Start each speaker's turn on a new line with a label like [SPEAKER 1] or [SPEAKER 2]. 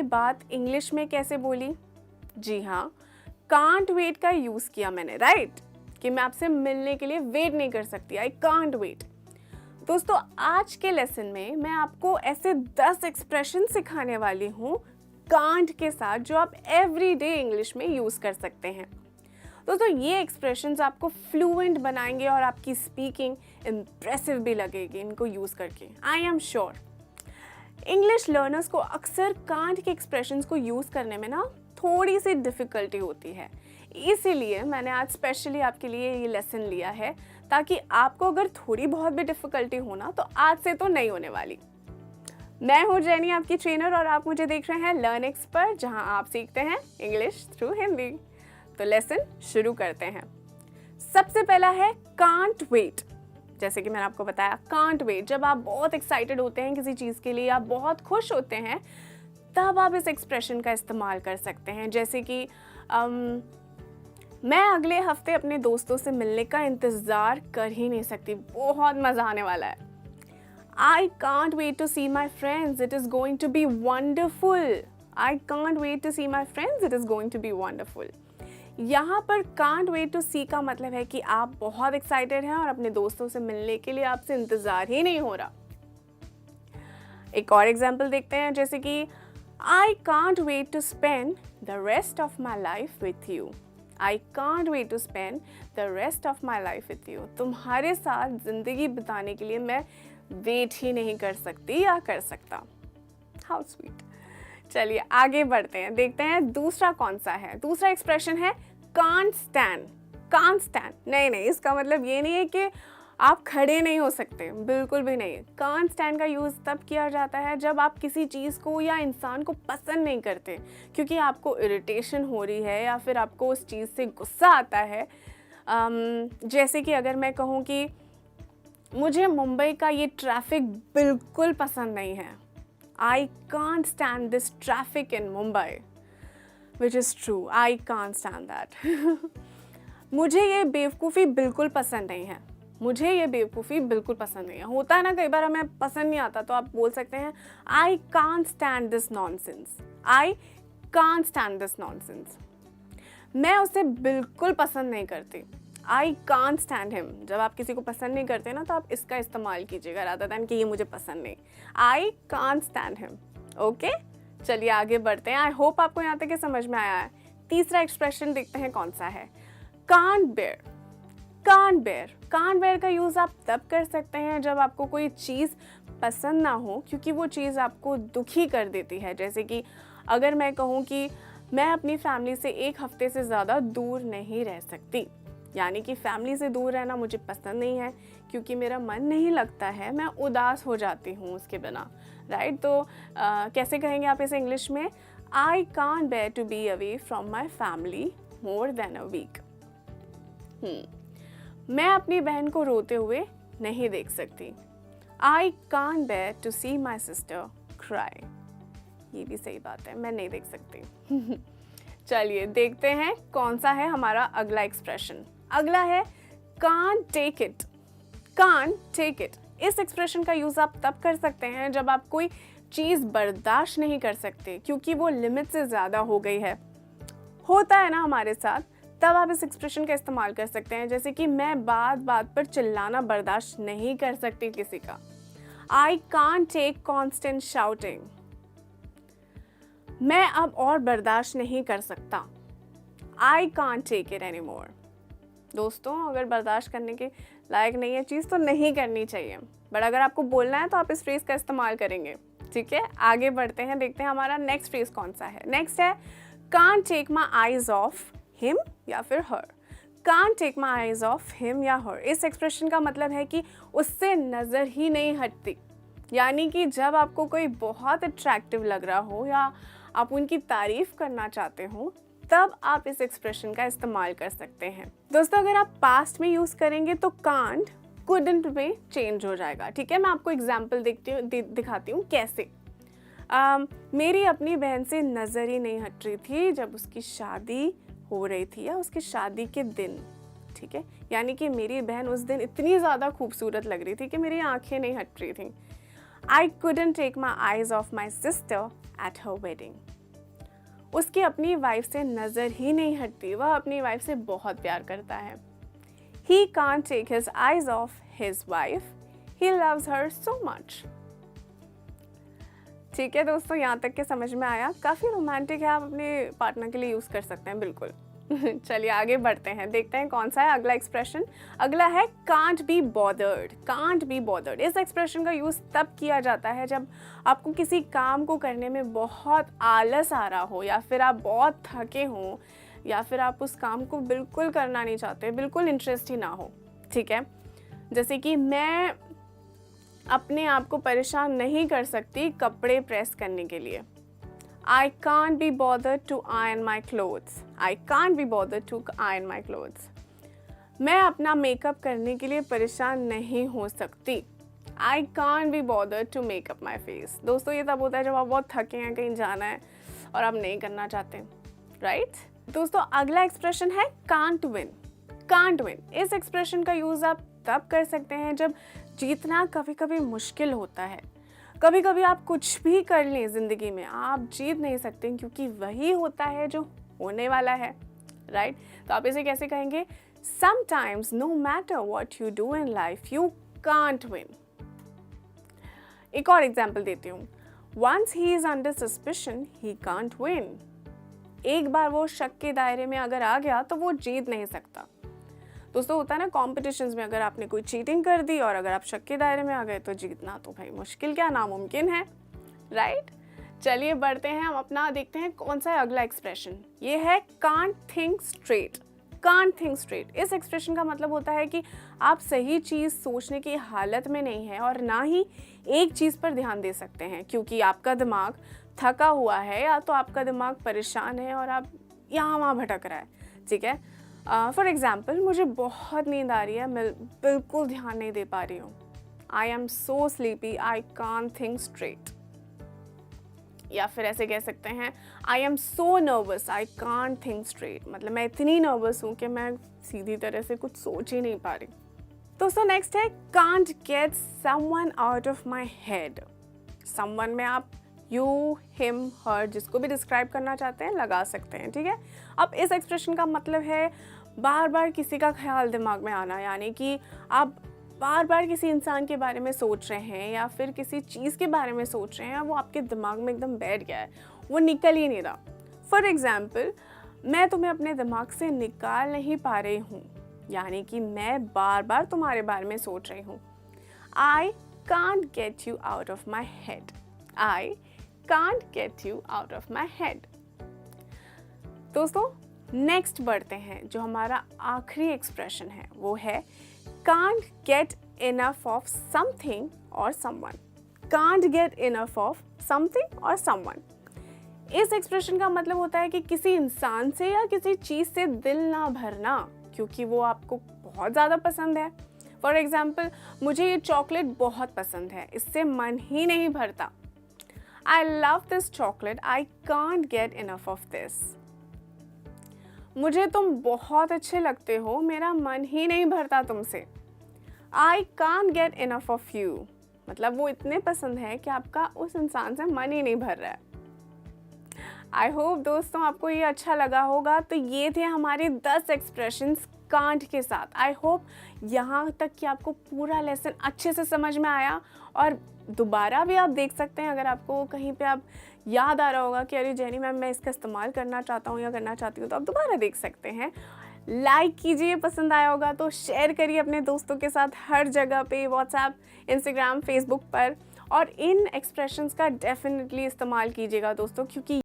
[SPEAKER 1] ये बात इंग्लिश में कैसे बोली? जी हाँ, कांट वेट का यूज़ किया मैंने, राइट? कि मैं आपसे मिलने के लिए वेट नहीं कर सकती, आई कांट वेट। दोस्तों, आज के लेसन में मैं आपको ऐसे 10 एक्सप्रेशन सिखाने वाली हूँ कांट के साथ, जो आप एवरीडे इंग्लिश में यूज़ कर सकते हैं। दोस्तों, ये एक्सप्रेशंस आपको फ्लुएंट बनाएंगे और आपकी स्पीकिंग इम्प्रेसिव भी लगेगी इनको यूज़ करके, I am sure. English learners को अक्सर कांट के एक्सप्रेशंस को यूज़ करने में ना थोड़ी सी डिफ़िकल्टी होती है, इसीलिए मैंने आज स्पेशली आपके लिए ये लेसन लिया है, ताकि आपको अगर थोड़ी बहुत भी डिफ़िकल्टी हो ना, तो आज से तो नहीं होने वाली। मैं हूँ जेनी, आपकी ट्रेनर, और आप मुझे देख रहे हैं लर्न एक्स पर, जहाँ आप सीखते हैं इंग्लिश थ्रू हिंदी। तो लेसन शुरू करते हैं। सबसे पहला है कांट वेट। जैसे कि मैंने आपको बताया, कांट वेट, जब आप बहुत एक्साइटेड होते हैं किसी चीज़ के लिए, आप बहुत खुश होते हैं, तब आप इस एक्सप्रेशन का इस्तेमाल कर सकते हैं। जैसे कि मैं अगले हफ्ते अपने दोस्तों से मिलने का इंतज़ार कर ही नहीं सकती, बहुत मज़ा आने वाला है। I can't wait to see my friends, it is going to be wonderful. I can't wait to see my friends, it is going to be wonderful. यहाँ पर can't wait to see का मतलब है कि आप बहुत एक्साइटेड हैं और अपने दोस्तों से मिलने के लिए आपसे इंतज़ार ही नहीं हो रहा। एक और एग्जाम्पल देखते हैं, जैसे कि I can't wait to spend the rest of my life with you. I can't wait to spend the rest of my life with you. तुम्हारे साथ ज़िंदगी बिताने के लिए मैं वेट ही नहीं कर सकती या कर सकता। How sweet. चलिए आगे बढ़ते हैं, देखते हैं दूसरा कौन सा है। दूसरा एक्सप्रेशन है can't stand. Can't stand. नहीं, इसका मतलब ये नहीं है कि आप खड़े नहीं हो सकते, बिल्कुल भी नहीं। कांट स्टैंड का यूज़ तब किया जाता है जब आप किसी चीज़ को या इंसान को पसंद नहीं करते, क्योंकि आपको इरिटेशन हो रही है या फिर आपको उस चीज़ से गुस्सा आता है। जैसे कि अगर मैं कहूँ कि मुझे मुंबई का ये ट्रैफिक बिल्कुल पसंद नहीं है, I can't stand this traffic in Mumbai, which is true, I can't stand that. मुझे ये बेवकूफ़ी बिल्कुल पसंद नहीं है, मुझे ये बेवकूफ़ी बिल्कुल पसंद नहीं है। होता है ना, कई बार हमें पसंद नहीं आता, तो आप बोल सकते हैं I can't stand this nonsense, I can't stand this nonsense. मैं उसे बिल्कुल पसंद नहीं करती, आई कांट स्टैंड हिम। जब आप किसी को पसंद नहीं करते ना, तो आप इसका इस्तेमाल कीजिएगा रादर दैन कि ये मुझे पसंद नहीं, I can't stand him. Okay, चलिए आगे बढ़ते हैं। आई होप आपको यहाँ तक ये समझ में आया है। तीसरा एक्सप्रेशन देखते हैं कौन सा है, can't bear. Can't bear. Can't bear का यूज़ आप तब कर सकते हैं जब आपको कोई चीज़ पसंद ना हो, क्योंकि वो चीज़ आपको दुखी कर देती है। जैसे कि अगर मैं कहूँ कि मैं अपनी फैमिली से 1 हफ्ते से ज़्यादा दूर नहीं रह सकती, यानी कि फैमिली से दूर रहना मुझे पसंद नहीं है, क्योंकि मेरा मन नहीं लगता है, मैं उदास हो जाती हूँ उसके बिना, राइट? तो कैसे कहेंगे आप इसे इंग्लिश में? I can't bear to be away from my family more than a week. मैं अपनी बहन को रोते हुए नहीं देख सकती, I can't bear to see my sister cry. ये भी सही बात है, मैं नहीं देख सकती। चलिए देखते हैं कौन सा है हमारा अगला एक्सप्रेशन। अगला है can't take it. Can't take it, इस एक्सप्रेशन का यूज़ आप तब कर सकते हैं जब आप कोई चीज़ बर्दाश्त नहीं कर सकते, क्योंकि वो लिमिट से ज़्यादा हो गई है। होता है ना हमारे साथ, तब आप इस एक्सप्रेशन का इस्तेमाल कर सकते हैं। जैसे कि मैं बात बात पर चिल्लाना बर्दाश्त नहीं कर सकती किसी का, I can't take constant shouting. मैं अब और बर्दाश्त नहीं कर सकता, I can't take it any more. दोस्तों, अगर बर्दाश्त करने के लायक नहीं है चीज़, तो नहीं करनी चाहिए, बट अगर आपको बोलना है तो आप इस फ्रेज़ का इस्तेमाल करेंगे। ठीक है, आगे बढ़ते हैं, देखते हैं हमारा नेक्स्ट फ्रेज़ कौन सा है। नेक्स्ट है can't take my eyes off him या फिर her. Can't take my eyes off him या हर, इस एक्सप्रेशन का मतलब है कि उससे नज़र ही नहीं हटती। यानी कि जब आपको कोई बहुत अट्रैक्टिव लग रहा हो या आप उनकी तारीफ़ करना चाहते हो, तब आप इस एक्सप्रेशन का इस्तेमाल कर सकते हैं। दोस्तों, अगर आप पास्ट में यूज़ करेंगे तो कांट कुडंट में चेंज हो जाएगा। ठीक है, मैं आपको एग्जाम्पल दिखाती हूँ कैसे। मेरी अपनी बहन से नज़र ही नहीं हट रही थी जब उसकी शादी हो रही थी या उसकी शादी के दिन। ठीक है, यानी कि मेरी बहन उस दिन इतनी ज़्यादा खूबसूरत लग रही थी कि मेरी आंखें नहीं हट रही थी। I couldn't take my eyes off my sister at her wedding. उसकी अपनी वाइफ से नज़र ही नहीं हटती, वह अपनी वाइफ से बहुत प्यार करता है. He can't take his eyes off his wife. He loves her so much. ठीक है दोस्तों, यहाँ तक के समझ में आया. काफ़ी रोमांटिक है, आप अपने पार्टनर के लिए यूज़ कर सकते हैं बिल्कुल. चलिए आगे बढ़ते हैं, देखते हैं कौन सा है अगला एक्सप्रेशन. अगला है can't be bothered. can't be bothered. इस एक्सप्रेशन का यूज़ तब किया जाता है जब आपको किसी काम को करने में बहुत आलस आ रहा हो, या फिर आप बहुत थके हों, या फिर आप उस काम को बिल्कुल करना नहीं चाहते, बिल्कुल इंटरेस्ट ही ना हो. ठीक है, जैसे कि मैं अपने आप को परेशान नहीं कर सकती कपड़े प्रेस करने के लिए. I can't be bothered to iron my clothes. I can't be bothered to iron my clothes. मैं अपना मेकअप करने के लिए परेशान नहीं हो सकती. I can't be bothered to make up my face. दोस्तों ये तब होता है जब आप बहुत थके हैं, कहीं जाना है और आप नहीं करना चाहते, राइट? दोस्तों अगला एक्सप्रेशन है can't win. can't win. इस एक्सप्रेशन का यूज़ आप तब कर सकते हैं जब जीतना कभी कभी मुश्किल होता है. कभी कभी आप कुछ भी कर लें ज़िंदगी में, आप जीत नहीं सकते क्योंकि वही होता है जो होने वाला है, राइट? तो आप इसे कैसे कहेंगे? Sometimes no matter what you do in life, you can't win. एक और एग्जाम्पल देती हूँ. Once he is under suspicion, he can't win. एक बार वो शक के दायरे में अगर आ गया तो वो जीत नहीं सकता. दोस्तों होता है ना कॉम्पिटिशन्स में, अगर आपने कोई चीटिंग कर दी और अगर आप शक के दायरे में आ गए तो जीतना तो भाई मुश्किल क्या नामुमकिन है, राइट? चलिए बढ़ते हैं, हम अपना देखते हैं कौन सा है अगला एक्सप्रेशन. ये है can't think straight. can't think straight. इस एक्सप्रेशन का मतलब होता है कि आप सही चीज़ सोचने की हालत में नहीं हैं और ना ही एक चीज़ पर ध्यान दे सकते हैं क्योंकि आपका दिमाग थका हुआ है या तो आपका दिमाग परेशान है और आप यहाँ वहाँ भटक रहा है. ठीक है, फॉर एग्ज़ाम्पल मुझे बहुत नींद आ रही है, मैं बिल्कुल ध्यान नहीं दे पा रही हूँ. I am so sleepy, I can't think straight. या फिर ऐसे कह सकते हैं I am so nervous, I can't think straight. मतलब मैं इतनी नर्वस हूँ कि मैं सीधी तरह से कुछ सोच ही नहीं पा रही. दोस्तों नेक्स्ट है can't get someone out of my head. Someone में आप यू, हिम, हर जिसको भी डिस्क्राइब करना चाहते हैं लगा सकते हैं. ठीक है, अब इस एक्सप्रेशन का मतलब है बार बार किसी का ख्याल दिमाग में आना, यानी कि आप बार बार किसी इंसान के बारे में सोच रहे हैं या फिर किसी चीज़ के बारे में सोच रहे हैं, वो आपके दिमाग में एकदम बैठ गया है, वो निकल ही नहीं रहा. फॉर एग्ज़ाम्पल मैं तुम्हें अपने दिमाग से निकाल नहीं पा रही हूँ, यानी कि मैं बार बार तुम्हारे बारे में सोच रही हूँ. I can't get you out of my head. I can't get you out of my head. दोस्तों नेक्स्ट बढ़ते हैं, जो हमारा आखिरी एक्सप्रेशन है वो है can't get enough of something or someone. can't get enough of something or someone. इस एक्सप्रेशन का मतलब होता है कि किसी इंसान से या किसी चीज़ से दिल ना भरना क्योंकि वो आपको बहुत ज़्यादा पसंद है. फॉर एग्ज़ाम्पल मुझे ये चॉकलेट बहुत पसंद है, इससे मन ही नहीं भरता. I love this chocolate, I can't get enough of this. मुझे तुम बहुत अच्छे लगते हो, मेरा मन ही नहीं भरता तुमसे. I can't get enough of you. मतलब वो इतने पसंद है कि आपका उस इंसान से मन ही नहीं भर रहा है. आई होप दोस्तों आपको ये अच्छा लगा होगा. तो ये थे हमारे 10 एक्सप्रेशंस कांट के साथ. आई होप यहाँ तक कि आपको पूरा लेसन अच्छे से समझ में आया और दोबारा भी आप देख सकते हैं अगर आपको कहीं पे आप याद आ रहा होगा कि अरे जेनी मैम मैं इसका इस्तेमाल करना चाहता हूँ या करना चाहती हूँ, तो आप दोबारा देख सकते हैं. लाइक कीजिए, पसंद आया होगा तो शेयर करिए अपने दोस्तों के साथ हर जगह पे, व्हाट्सएप, इंस्टाग्राम, फेसबुक पर. और इन एक्सप्रेशंस का डेफिनेटली इस्तेमाल कीजिएगा दोस्तों, क्योंकि